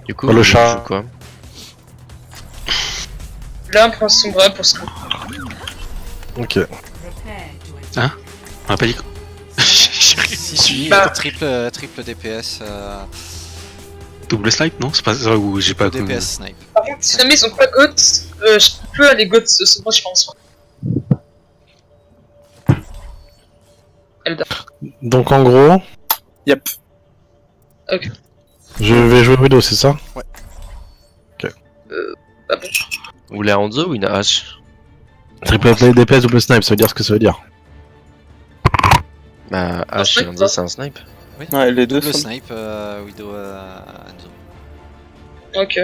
Du coup, Pour le chat. je joue quoi? Là, on prend son bras pour ce coup. Ok. Hein? On a pas dit quoi? Si, Bah. triple DPS, Double snipe, non? C'est pas ça où j'ai pas... DPS snipe. Par contre, si jamais ils sont pas GOAT, je peux aller GOAT ce mois, je pense. Elda. Donc en gros, Yep. Ok. je vais jouer Widow, c'est ça? Bah bon. Vous voulez un Hanzo ou une hache? Triple play, DPS, double snipe, ça veut dire ce que ça veut dire. Bah, hache et Hanzo, c'est un snipe. Ouais, les deux Le sont... snipe, Widow, Enzo. Ok.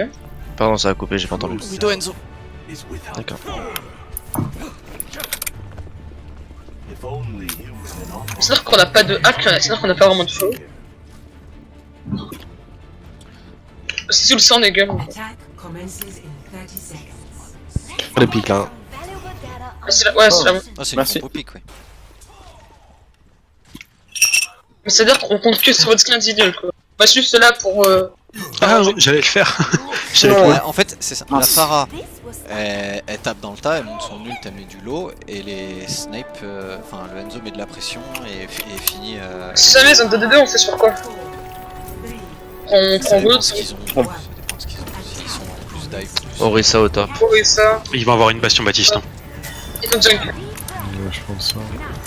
Pardon, ça a coupé, j'ai pas entendu. Widow, Enzo. D'accord. C'est-à-dire qu'on a pas de hack, c'est-à-dire qu'on a pas vraiment de flow. C'est sous le sang des gueules. Pas les pics là. Ah, c'est la... Ouais, c'est la... Ah, c'est une Merci. combo pick, ouais. Mais c'est-à-dire qu'on compte que sur votre skin individuel, quoi. On va juste là pour... Ah, j'allais le faire. J'allais le Ouais, faire. en fait, c'est ça. La Pharah, elle tape dans le tas, elle monte son ult, elle met du lot, et les snipes, enfin le Enzo met de la pression et finit. Si jamais ils ont 2-2-2, on fait sur quoi? On Ça prend dépend de route, ce qu'ils ont. Ça dépend de ce qu'ils ont. S'ils sont en plus dive, plus. Orisa au top. on ça. Ils vont avoir une bastion Baptiste. Hein. Ils ont junk. Je pense.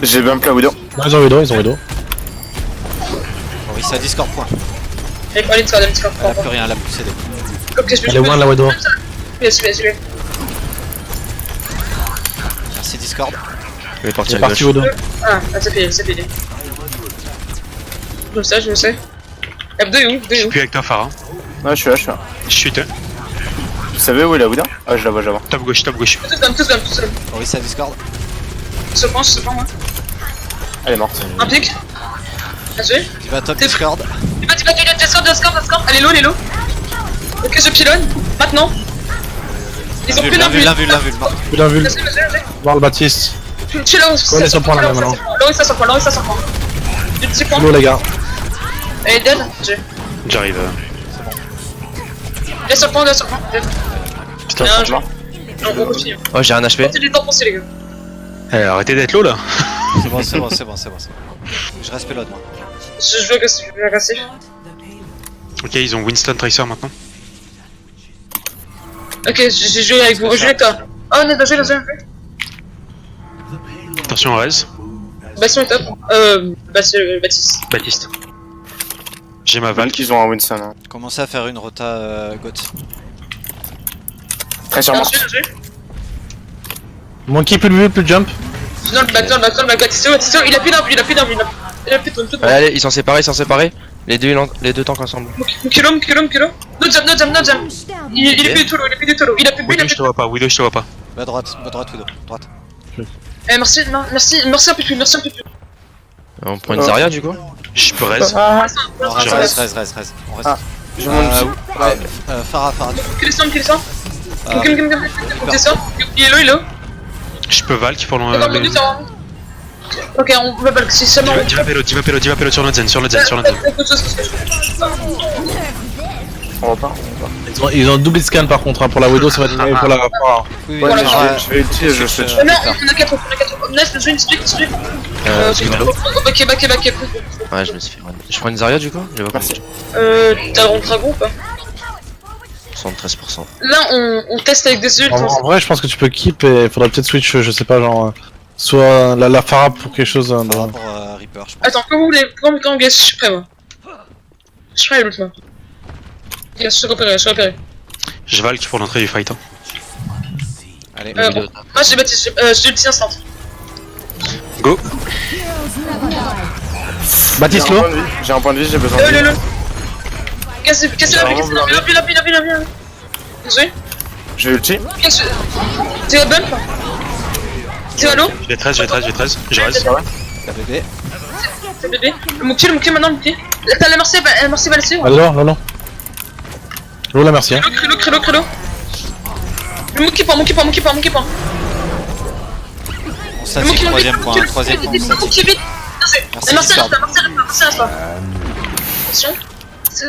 J'ai bump la Widow. Non, ils ont Widow, ils ont Widow. Oui, ça Discord point. Elle va aller de faire des petits corps. Elle a plus rien, elle a plus CD. Ok, je Elle est one la Widow. Celui-là. Merci Discord. Je vais partir C'est à parti gauche. Widow. Ah, ça fait, ça fait. Je le sais, je le sais. F2 est où? Je suis plus avec toi, Farah. Ouais, je suis là, je suis là. Je suis Vous savez où est la Widow? Ah, je la vois, je la vois. top gauche, top gauche. Tous gomme. Oui, ça Discord. Se penche, moi. Elle est morte. Un pic. Bien joué. Tu vas top T'es Discord. Discord. Elle est low. Ok, je pilonne. Maintenant. Ils ont plus L'un vu, l'invul. mort. Putain, vu. Vas-y. Voir le Baptiste. Tu l'as aussi. Ouais, sur point, là, maintenant. Lorissa sur point. Du petit point. Widow les gars. Elle est dead. J'ai. J'arrive. Là sur point. Dead. Putain, Bien ils sont joué. morts. On continue. Oh, j'ai un HP. C'est du temps pensé, les gars. Eh, arrêtez d'être low là. C'est bon. Je reste pélote moi. Je joue agressif. Ok, ils ont Winston Tracer maintenant. Ok, j'ai joué avec vous. Je joue avec toi. Oh, on est dans le jeu. Attention, Rez. Bastion est top. Baptiste. Baptiste. J'ai ma Val Valk. qu'ils ont un Winston. Hein. Commencez à faire une rota GOAT. Très sûrement. Bien joué. Monkey, plus de vue, plus de jump. Dans le back. Baptiste, il a plus d'invul. Il a plus de tout. Allez, ils sont séparés. Les deux tanks ensemble. Kilo. No jam. Il est plus du tout low. Il a plus de bulle. Widow, je te vois pas. Widow, je te vois pas. Va droite, Widow. Droite. Merci un peu plus. On prend une Zarya du coup. Je peux Rez. Ah, Non, Je reste. On reste. Ah. je monte dessus. Ouais, Farah. Qu'il est ça. Ah. Ok, il est low. Je peux Valk pour D'accord, le. minute, ça va. Ok, on va pas le si seulement. Diva pélo sur notre zen. On repart. Ils ont double scan par contre, hein, pour la Widow, ça va être pour la Farah. Oui, Ouais, Voilà. je vais utiliser, je switch. Non, on a 4. Nice, je joue une split. Back. Ouais, je me suis fait run. Je prends une Zarya du coup. J'ai pas compris. T'as un dragon ou pas? 73%. Là, on teste avec des ults. En vrai, je pense que tu peux keep et il faudrait peut-être switch, je sais pas, genre. Soit la Farah pour quelque chose. Farah pour Reaper, je pense. Attends, quand vous voulez, quand on guess, je suis prêt, moi. Je suis prêt, l'ult, moi. Je suis repéré. Je Valk pour l'entrée du fight. Hein. Allez, Bon. Moi, j'ai Baptiste, j'ai le petit instant. Go. Baptiste J'ai un low. point de vie, j'ai un point de vie, j'ai besoin de vie. Le. Cassez la vie. Désolé. J'ai ulti. Tu vas bump? Tu vas low? J'ai 13. Je Rez. la bébé. C'est bébé. Le Mookie maintenant. T'as la Mercy va le suivre. Allez, non. Low la merci. Hein. Crélo. Le Mookie point. On statique, troisième point. Mookie vite. Merci Merci Discord. reste pas. Attention.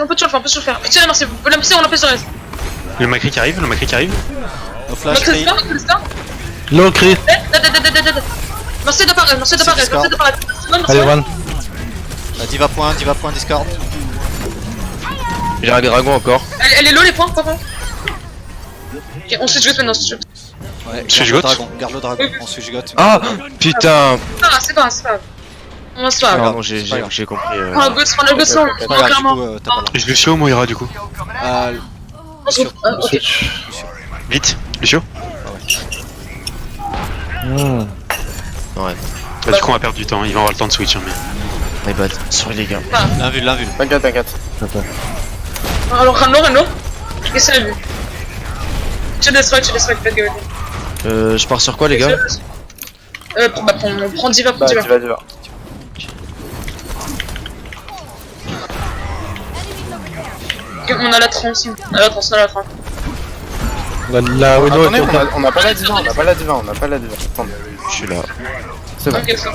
On peut toujours le faire. Tiens, merci. On l'empêche de reste. Le Macri qui arrive, le Macri qui arrive. No flash, Max le Cri. star. Low crit. Dead. Merci de paraître. Allez, Van. Diva point, Discord. J'ai un dragon encore. Elle est low les points, papa. Ok, on switch goat maintenant, switch goat. Ouais, Switch garde le goat. dragon, garde le dragon. On switch goat. Ah putain. C'est pas grave. On va se faire. Pardon, j'ai c'est pas grave. compris. Prends le goat, Ok, C'est pas grave, du clairement. coup, t'as pas le Je Lucio, Moira du coup. droit. Ok. Switch. Vite, Lucio. Hmm. Ouais, Bah, du coup, on va perdre du temps. Il va avoir le temps de switch. Hein, mais... my bad. Sorry les gars. L'invul. T'inquiète. Alors, Ranlo. Qu'est-ce que c'est la vue? Tu destroy, faites gaffe. Je pars sur quoi les gars? On prend Diva. Bah, tu vas. Ok, on a la trans. La Widow Attendez, est au on n'a pas la diva. Attendez. Je suis là. C'est bon. Ok, ça.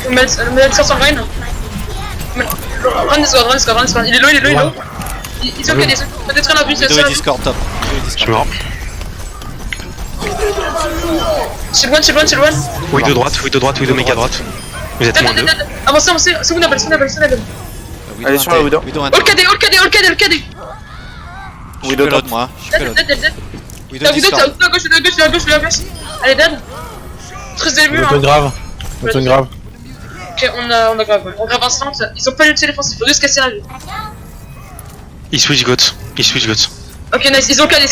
On met le sort sur Rain. Run Discord. Il est low. Ils ont gagné. On va détruire la bulle, c'est Widow ça. et Discord top. Je suis mort. Shield one. Oui de droite, oui de méga droite. Vous êtes moins deux. Avancez. C'est Winnable. Allez, sur la Widow. All KD. Widow top. Moi. Je suis pelote. Dead. Widow T'as vu Discord. à gauche. Elle est dead. Très début, Widow grave. Widow grave. Ok, on a grave. On grave instant. Ils ont pas l'ulti défensif. Faut juste casser la vie. Il switch goat. Ok, nice. Ils ont calé.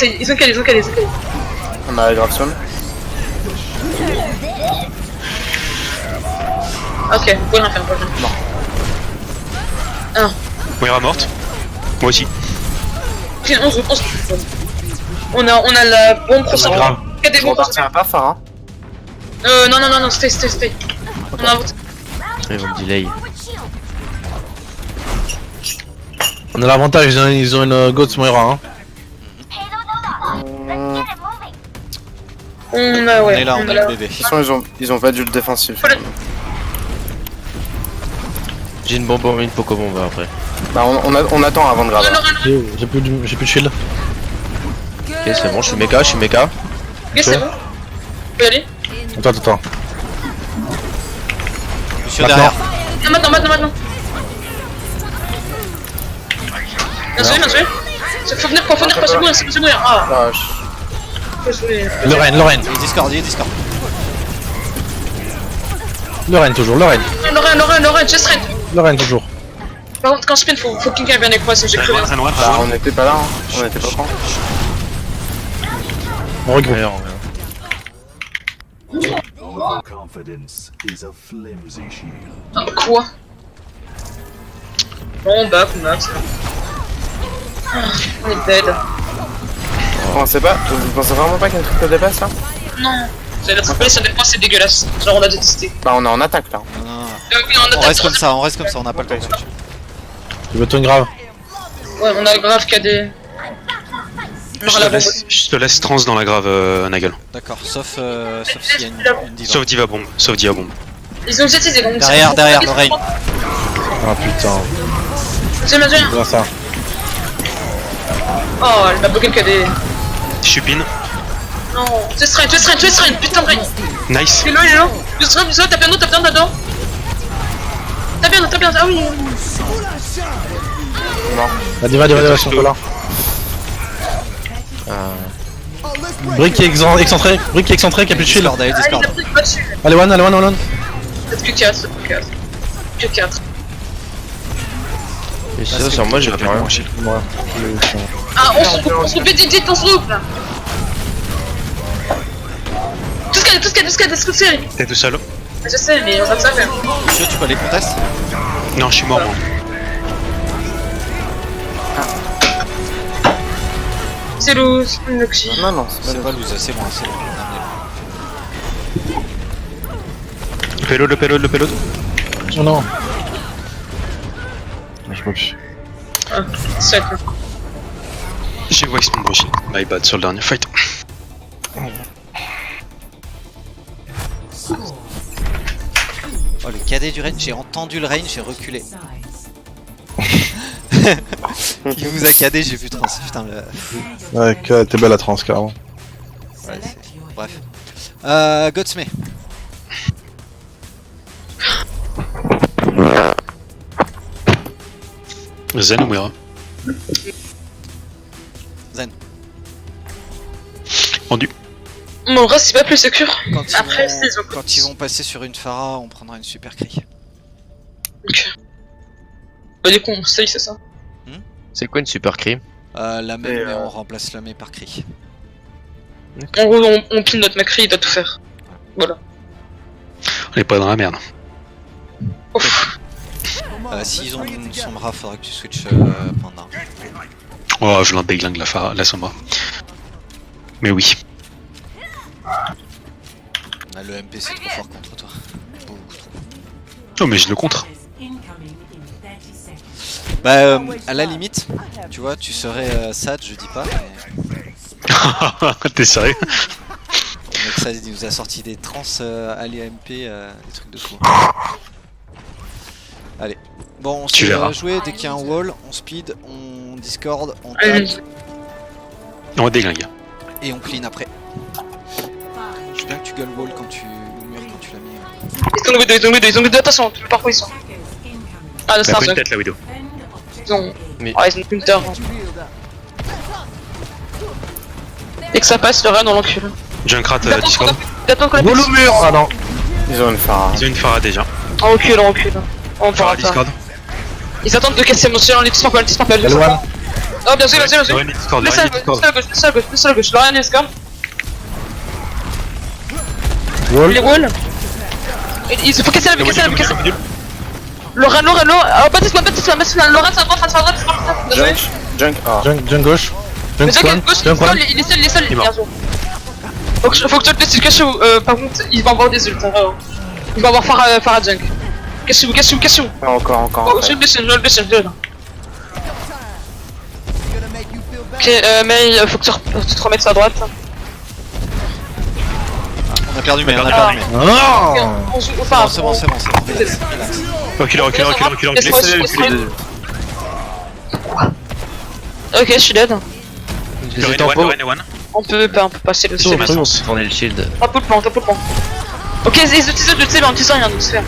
On a la grave somme. Ok, vous pouvez rien faire. Moira morte. Moi aussi. Ok, 11. On a la bombe prochaine. grave. KD Je bombe repartirai pas fort, hein. Non, stay. On a voté. Ils vont me delay. On a l'avantage, ils ont une Goats Moira. Hein. On a, ouais. On est là, on a le bébé. De toute façon, ils ont pas dû le défensif. J'ai une bombe, une Pokébombe après. Bah, on attend avant de graver. J'ai plus de shield. Ok, c'est bon, je suis méga. Ok, c'est bon. On peut y aller. Attends. Lucio derrière. Ah, maintenant. Bien joué. Faut venir, c'est mourir. Ah, Ah, Lorraine. Il est Discord. Lorraine toujours. Lorraine, just raid. Lorraine toujours. Par contre, quand je spin, faut King bien avec moi, sinon j'ai crevé. bah, on était pas là, hein. On était pas prêts. On regroupe. D'ailleurs, Confidence is a flimsy shield. Ah, quoi? Bon, bah, Max. On est dead. Vous pensez vraiment pas qu'il y a un truc de dépasse là? Non. J'allais la tromper, ça dépend, c'est dégueulasse. Genre, on a détesté. Bah, on est en attaque là. Non. Oui, On reste comme ça, on n'a pas le temps de switch. Il veut ton grave. Ouais, on a grave KD. Je te laisse trans dans la grave, Nagel. D'accord, sauf s'il y a une diva. Sauf Diva bombe. Ils ont jeté des bombes. Derrière, Lorraine. Ah putain. J'ai bien. Voilà ça. Oh, elle m'a bloqué le KD. Je suis pin. Non, tu es strain, putain de rain. Nice. Il est là. Tu es t'as bien dedans. T'as bien, ah oui. La diva, ils sont pas là. Brick qui est excentré, qui a plus de shield. Discord, allez, Ah, Discord. il a pris pas dessus. Allez, one. Peut-être que 4. Que 4. Et ça, sur moi, j'ai plus rien. Ouais. Ah, on se coupe, vite, on se coupe là. Tout ce qu'il y a. T'es tout seul. Je sais, mais on va ça faire. Lucio, tu peux aller contest? Non, je suis mort moi. C'est loose, Noxy. Non, C'est pas loose, c'est moi, c'est bon. Le payload. Oh non. Je peux plus. Ah, 7. J'ai voice mon aussi. My bad sur le dernier fight. Oh, le cadet du range, j'ai entendu le range, j'ai reculé. Il vous a cadé, j'ai vu trans. Putain, le... Ouais, t'es belle la trans, carrément. Ouais, bref. Godsme. Zen ou Moira? Zen. Rendu. Mon reste c'est pas plus sécure. Quand Après, ils ont- quand ils vont passer sur une Pharah, on prendra une super cri. Ok. Bah du coup on sait c'est ça. C'est quoi une super crime? La même, Et, mais on remplace la mais par cri. En gros on pile notre Macri, il doit tout faire. Voilà. On est pas dans la merde. Ouf. S'ils ont une Sombra, faudra que tu switches Panda. Oh, je l'en déglingue la Sombra. Mais oui. Le MP c'est trop fort contre toi. Beaucoup trop. Oh, mais je le contre. Bah, à la limite, tu vois, tu serais Sad, je dis pas, mais T'es sérieux? le mec Sad il nous a sorti des trans à l'IMP, des trucs de fou. Allez, bon, on Tu se verras. jouer dès qu'il y a un wall, on speed, on discord, on Allez. tape On déglingue. et on clean après. Je veux bien que tu gueules wall quand tu. Ou mur quand tu l'as mis. Ils ont les deux, attention, parfois ils sont. Ah non, c'est La un bonne seul. tête, la Widow. Ils ont. Mais- Ah, ils ont Counter. Et que ça passe, le run on l'encule. Junkrat Discord. T'attends qu'on la Vol au mur. Ah non. Ils ont une phare. Ils ont une Pharah déjà. On recule, on recule. On Pharah pourra pas. Discord. Ils attendent de casser mon ciel, les petits purple, L1. Oh bien sûr, bien sûr, bien sûr. Lorraine Discord, Laisse à Lorraine gauche, Discord. laisse à gauche, laisse à gauche, Lorraine Discord. Wall. Les walls. Il faut casser la vue, casser la vue, casser la vue. Lorraine, oh Baptiste, Lorraine ça va, ça va, Junk. Junk. Ah. Junk gauche. Mais Junk Jack one. gauche, Junk one. il est seul, Il est mort. bien sûr. Faut que tu le testes, cache-vous, par contre, il va avoir des ults, hein. Il va avoir Farah Junk. Cache-vous, cache-vous. Encore. Oh, je le blesse, Ok, mais faut que tu te remettes à droite. On a perdu, mais on a perdu, mais. Non. On joue, enfin, Non, c'est bon, c'est bon, c'est bon. Relax. Recule. Ok, je suis dead. J'hésite en pot. Lorraine One. On peut passer le C'est ciel. ma chance. Tourner le shield. Un peu de plan. Ok, ils utilisent le ciel en utilisant rien, donc c'est bien.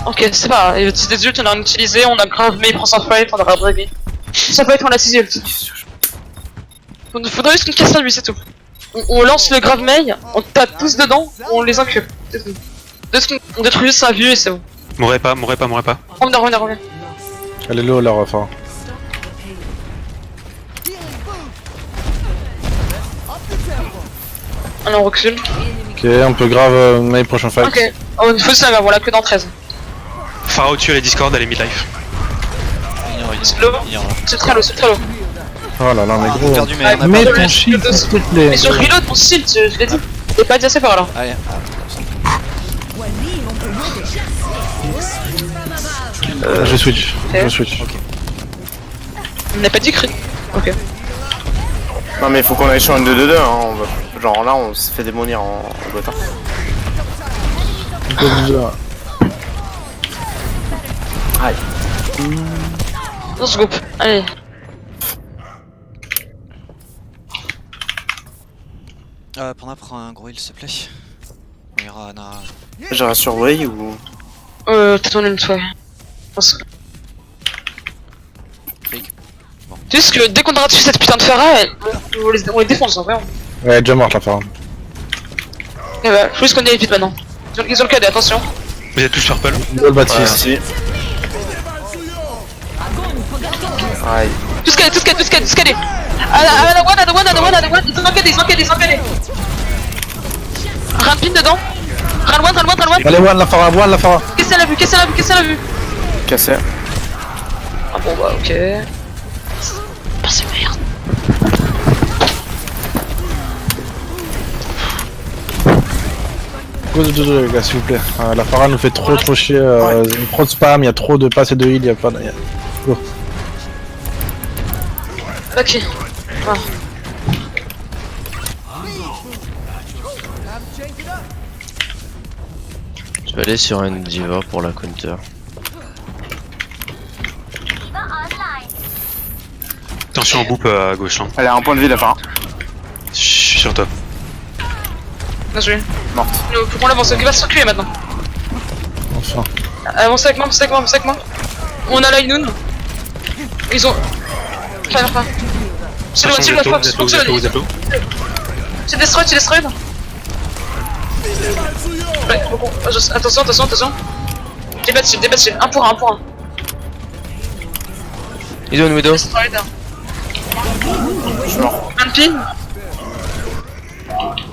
Ok, c'est pas grave, ils utilisent des ults, on a utilisé, on a grave, mais il prend sa fight, on aura brevé. Ça peut être on a 6 ults. Faudrait juste qu'on casse la lui, c'est tout. On lance le grave mail, on tape tous dedans, on les encule. C'est tout. On détruit juste sa vue et c'est bon. Mourrez pas. Reviens. Elle est low là, enfin. Alors on recule. Ok, on peut grave my prochain fight. Ok. Oh, il faut ça, là, voilà, que dans 13. Pharah au-dessus, elle est Discord, elle est mid-life. Slow. C'est très low. Oh là là, mais On a gros. perdu, mais on a Mets perdu. ton shield, s'il te plaît. Mais sur reload, mon shield, je l'ai dit. Il est pas dit assez par là. Allez, Je switch. On n'a pas dit crit. Ok. Non mais faut qu'on aille sur un 2-2-2 hein. Genre là on se fait démolir en bottin. Aïe. On se groupe. Allez. Panda, prends un gros heal s'il te plaît. On ira à Nara. J'irai sur Way ou. T'as tourné une fois. C'est juste que dès qu'on aura tué cette putain de Farah, on les défonce en vrai. Ouais, elle est déjà morte la Farah. Et bah, faut juste qu'on ait vite maintenant. Ils ont le KD, attention. Vous êtes tous purple. Wall Baptiste. Si. Aïe. Tout ce qu'elle est. À la one, ils ont KD. Ran pin dedans. Ran one. Allez, one la Farah. Qu'est-ce qu'elle a vu. Cassé. Ah bon bah ok. Ah c'est merde. Go de les gars, s'il vous plaît. La Farah nous fait trop chier. Trop de spam, il y a trop de passes et de heal, il y a pas de. Go. Ok. Ah. Je vais aller sur une diva pour la counter. Attention en boupe à gauche là. Elle a un point de vie la Pharah. Je suis sur toi. Bien joué. Morte. Faut qu'on l'avance, il va circuler maintenant. Enfin. Avancez avec moi, avancez avec moi, avancez avec moi. On a l'Ainoun. Ils ont. Enfin, enfin. C'est le Attention, voiture, la vous Fox. êtes low, vous êtes low. C'est destroy, c'est destroy. Ouais, bon, attention, attention, attention. Débat shield, 1 pour 1, 1 pour 1. Ils ont une widow. Destroy. Je suis mort. Un pin.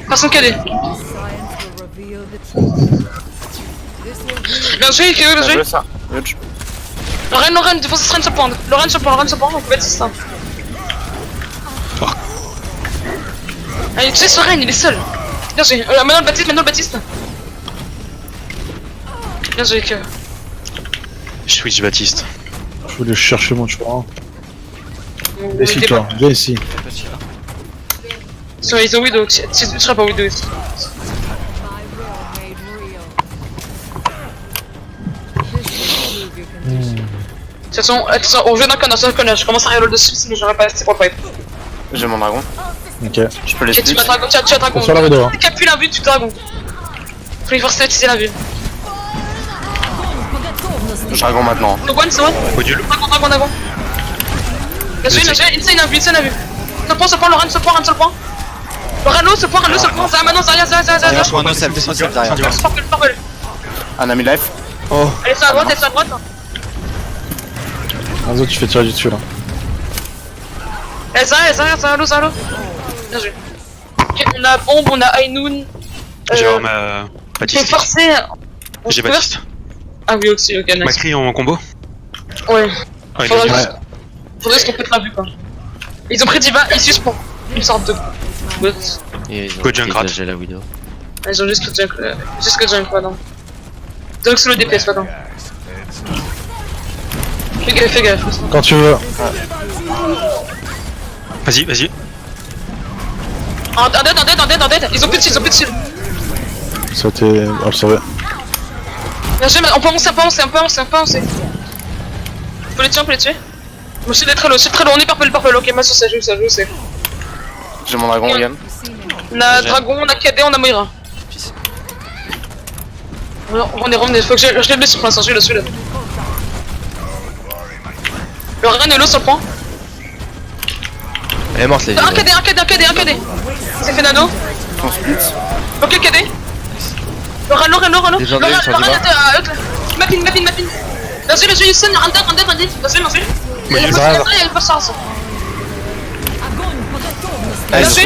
Personne KD. Bien joué, KO, bien Bien joué. joué ça. Huge. Lorraine, défense Lorraine se prend. Lorraine se prend, donc Baptiste. Allez, tu sais, ce Lorraine, il est seul. Bien joué. Maintenant le Baptiste. Bien joué, KO. Je switch Baptiste. Je voulais chercher mon choix. On Viens ici, était toi. Viens ici. Petit là. Ils ont Widow, tu seras pas Widow ici. De toute façon, on joue dans le corner, je commence à reroll dessus, sinon j'aurais pas resté pour le fight. J'ai mon dragon. Ok. Je peux les Ok, tu split. vas dragon, tu as dragon. Sur la Widow, hein. Tu capes plus la vue, tu dragon. Faut lui forcer à utiliser la vue. Dragon maintenant. Donc one, c'est one. Module. Dragon. Bien joué, insane la vue. Se prend, Lorraine se prend, un seul point. Lorraine se prend, Zaya maintenant, Zaya. Descends derrière. Purple. Un ami life. Elle est sur la droite, Enzo, tu fais tirer du dessus là. Zaya, l'eau. Bien joué. Ok, on a Bombe, on a Ainoun. J'ai ma J'ai Baptiste. forcé. J'ai Baptiste. Ah oui, aussi, ok, nice. Macri en combo. Ouais. Ah, il Faudrait est juste- faudrait qu'on pète la vue, quoi. Ils ont pris Diva, ils suspendent une sorte de bot. Et ils ont Go Junkrat. dégagé la widow. Ils ont juste que junk, pardon. Donc c'est le DPS, pardon. Fais gaffe. Quand tu veux. Vas-y. Un dead. Ils ont plus de shield. Ça t'est observé. Bien joué, mais on peut avancer. Faut les tuer. Le shield est très low, on est purple. Ok, ma ça joue. J'ai mon dragon, Yann. On a Dragon, on a KD, on a Moira. On est revenu, faut que je lève le sur pour l'instant, je le suis là. Le Ren est low sur le point. Elle est morte, les Un widows. KD. Il s'est fait nano. On split. Ok, KD. Lorraine. Des gens Lorraine, sur du mapping. Bien joué, Houston, un dead. Bien joué. Il y a pas ça. Bien joué.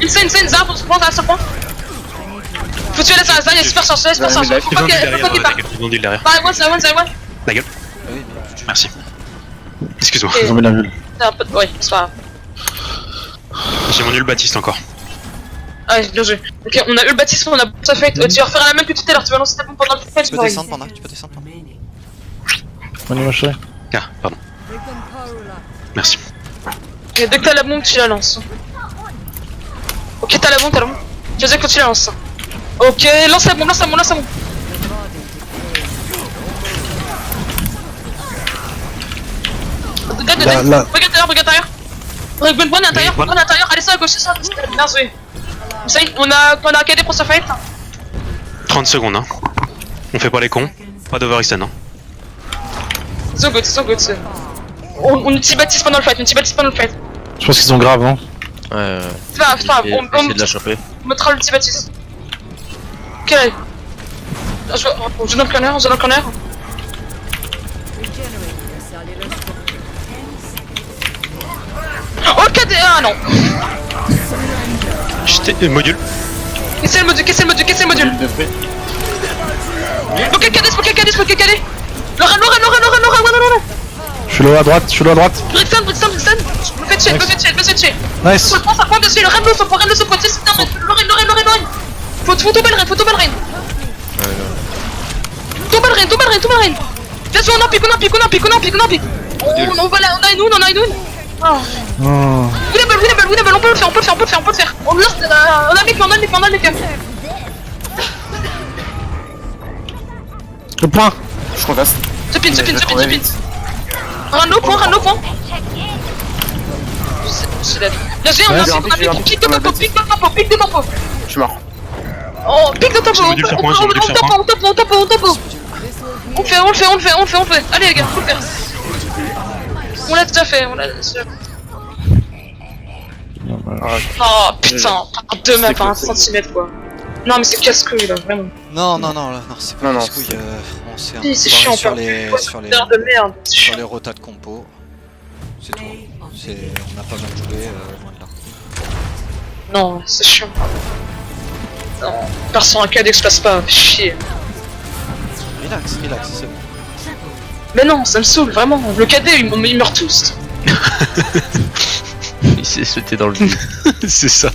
Insane, Zara pour se prendre à ce point. Faut tuer la Zara, il y a super charge. Faut pas qu'il parte. Ils ont dit derrière. C'est one. La gueule. Merci. Excuse-moi. Ils ont mis la bulle. C'est un peu de... Ouais, c'est pas grave. J'ai mon nul Baptiste encore. Ah, bien joué. Ok, on a eu le Baptiste, on a ça fait. Tu vas refaire la même que tout à l'heure, tu vas lancer ta bombe pendant le fight. Tu peux descendre, Panda. On y va, chérie. Ah, pardon. Merci. Ok, dès que t'as la bombe, tu la lances. Ok, t'as la bombe. Tu sais que tu la lances. Ok, lance la bombe. Là. Regarde derrière. Bonne à l'intérieur, allez ça à gauche, c'est ça. Bien joué. Ça y est, on a KD pour ce fight. 30 secondes, hein. On fait pas les cons. Pas d'overextend, hein. So good. On utilise Baptiste pendant le fight, Je pense qu'ils sont graves, hein. Ouais. C'est pas grave, On essaie de la choper. on mettra le petit Baptiste. Ok. Je donne le corner. Oh KD, ah non. J'étais. Module. Cassez le module. De fruits. Ok, KD. Lorraine. Je suis là à droite. Brixton. Me fais tuer. Nice. Faut le prendre, ça prend dessus. Le Ren se prend, c'est Lorraine. Faut tomber le Ren. Tombe le Ren. Bien sûr, on en pique. On a une oune. Oh. Winnable, on peut le faire. On a les mecs. Le point. Je conteste. Se pin. Je vais trouver vite. Rano point. C'est la vie. Là, j'ai Ouais, un j'ai un pic de pic, tempo, pic de tempo, pic de tempo. Je suis mort. Oh, pic de tempo, Sur module sur point, sur module sur point. on tape. On le fait. Allez les gars, faut le faire. On l'a déjà fait, Oh putain, par 2 mains, par 1 centimètre quoi. Non mais c'est casse-couille là, vraiment. Non, c'est pas Non, casse couille. On s'est un peu Si, c'est barré chiant, sur on perd les, plus sur les, de merde. C'est sur chiant. les rotas de compo. C'est tout. On a pas mal joué, loin de là. Non, c'est chiant. Non, perso un KD que je passe pas, chier. Relax, c'est bon. Mais non, ça me saoule, vraiment. Le KD, ils meurent tous. Il s'est sauté dans le vide. C'est ça.